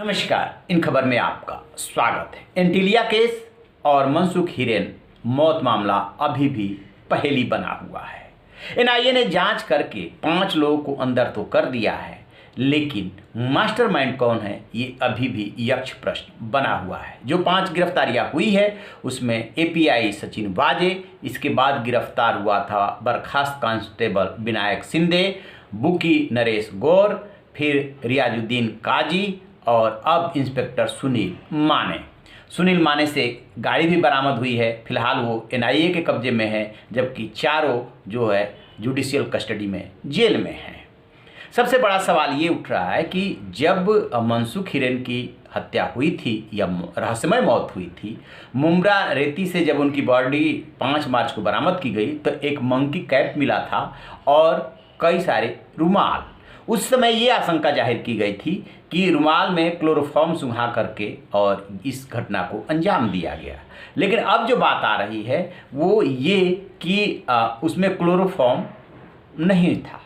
नमस्कार, इन खबर में आपका स्वागत है। एंटीलिया केस और मनसुख हिरेन मौत मामला अभी भी पहेली बना हुआ है। एनआईए ने जांच करके 5 लोगों को अंदर तो कर दिया है, लेकिन मास्टरमाइंड कौन है ये अभी भी यक्ष प्रश्न बना हुआ है। जो 5 गिरफ्तारियां हुई है उसमें एपीआई सचिन वाजे, इसके बाद गिरफ्तार हुआ था बर्खास्त कांस्टेबल विनायक सिंधे, बुकी नरेश गौर, फिर रियाजुद्दीन काजी और अब इंस्पेक्टर सुनील माने से गाड़ी भी बरामद हुई है। फिलहाल वो एनआईए के कब्जे में है, जबकि चारों जो है जुडिशियल कस्टडी में जेल में हैं। सबसे बड़ा सवाल ये उठ रहा है कि जब मनसुख हिरेन की हत्या हुई थी या रहस्यमय मौत हुई थी, मुमरा रेती से जब उनकी बॉडी 5 मार्च को बरामद की गई तो एक मंकी कैप मिला था और कई सारे रुमाल। उस समय ये आशंका जाहिर की गई थी कि रुमाल में क्लोरोफॉर्म सुंघा करके और इस घटना को अंजाम दिया गया। लेकिन अब जो बात आ रही है वो ये कि उसमें क्लोरोफॉर्म नहीं था।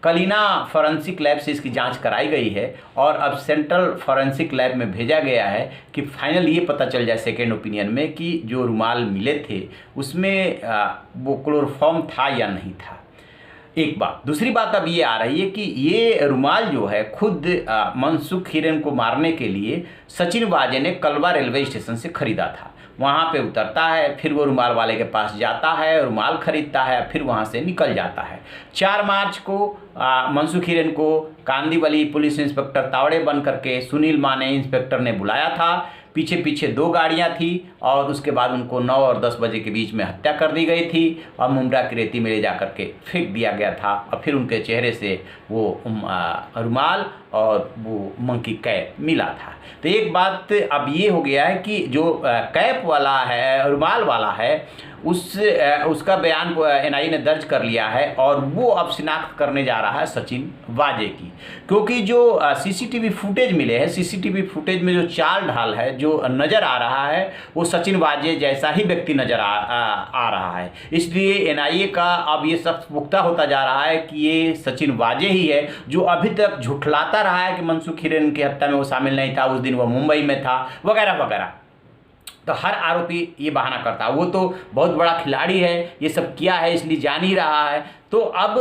कलीना फॉरेंसिक लैब से इसकी जांच कराई गई है और अब सेंट्रल फॉरेंसिक लैब में भेजा गया है कि फाइनल ये पता चल जाए सेकेंड ओपिनियन में कि जो रुमाल मिले थे उसमें वो क्लोरोफॉर्म था या नहीं था। एक बात। दूसरी बात अब ये आ रही है कि ये रुमाल जो है खुद मनसुख हिरेन को मारने के लिए सचिन वाजे ने कलवा रेलवे स्टेशन से खरीदा था। वहाँ पे उतरता है, फिर वो रुमाल वाले के पास जाता है, रुमाल खरीदता है, फिर वहाँ से निकल जाता है। 4 मार्च को मनसुख हिरेन को कांदीवली पुलिस इंस्पेक्टर तावड़े बन करके सुनील माने इंस्पेक्टर ने बुलाया था। पीछे पीछे 2 गाड़ियाँ थी और उसके बाद उनको 9 और 10 बजे के बीच में हत्या कर दी गई थी और मुमरा की रेती में ले जा करके फेंक दिया गया था और फिर उनके चेहरे से वो रुमाल और वो मंकी कैप मिला था। तो एक बात अब ये हो गया है कि जो कैप वाला है, रुमाल वाला है, उसका बयान एनआईए ने दर्ज कर लिया है और वो अब शिनाख्त करने जा रहा है सचिन वाजे की, क्योंकि जो सीसीटीवी फुटेज मिले हैं, सीसीटीवी फुटेज में जो चाल ढाल है जो नज़र आ रहा है वो सचिन वाजे जैसा ही व्यक्ति नज़र आ रहा है। इसलिए एनआईए का अब ये सब पुख्ता होता जा रहा है कि ये सचिन वाजे ही है जो अभी तक झुठलाता रहा है कि मनसुख हिरेन की हत्या में वो शामिल नहीं था, उस दिन वो मुंबई में था वगैरह वगैरह। तो हर आरोपी ये बहाना करता है, वो तो बहुत बड़ा खिलाड़ी है, ये सब किया है इसलिए जान ही रहा है। तो अब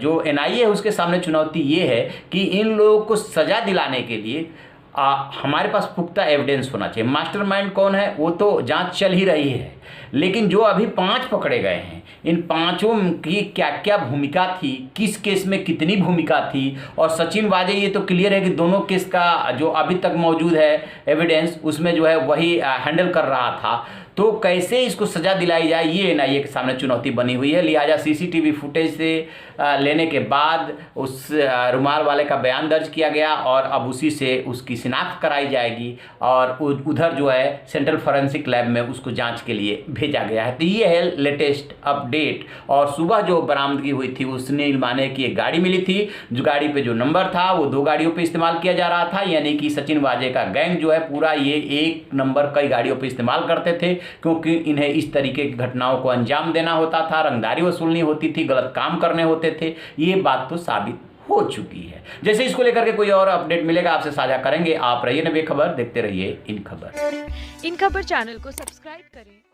जो एनआईए है उसके सामने चुनौती ये है कि इन लोगों को सज़ा दिलाने के लिए हमारे पास पुख्ता एविडेंस होना चाहिए। मास्टरमाइंड कौन है वो तो जांच चल ही रही है, लेकिन जो अभी 5 पकड़े गए हैं, इन 5 की क्या क्या भूमिका थी, किस केस में कितनी भूमिका थी, और सचिन वाजे ये तो क्लियर है कि दोनों केस का जो अभी तक मौजूद है एविडेंस उसमें जो है वही हैंडल कर रहा था। तो कैसे इसको सज़ा दिलाई जाए ये एनआईए के सामने चुनौती बनी हुई है। लिहाजा सीसीटीवी फुटेज से लेने के बाद उस रुमाल वाले का बयान दर्ज किया गया और अब उसी से उसकी शिनाख्त कराई जाएगी और उधर जो है सेंट्रल फॉरेंसिक लैब में उसको जांच के लिए भेजा गया है। तो ये है लेटेस्ट अपडेट। और सुबह जो बरामदगी हुई थी वो सुनील माने की एक गाड़ी मिली थी, जो गाड़ी पे जो नंबर था वो 2 गाड़ियों पे इस्तेमाल किया जा रहा था, यानी कि सचिन वाजे का गैंग जो है पूरा ये एक नंबर कई गाड़ियों पे इस्तेमाल करते थे, क्योंकि इन्हें इस तरीके की घटनाओं को अंजाम देना होता था, रंगदारी वसूलनी होती थी, गलत काम करने होते थे। ये बात तो साबित हो चुकी है। जैसे इसको लेकर के कोई और अपडेट मिलेगा आपसे साझा करेंगे। आप रहिए ना बेखबर, देखते रहिए इन खबर। इन खबर चैनल को सब्सक्राइब करें।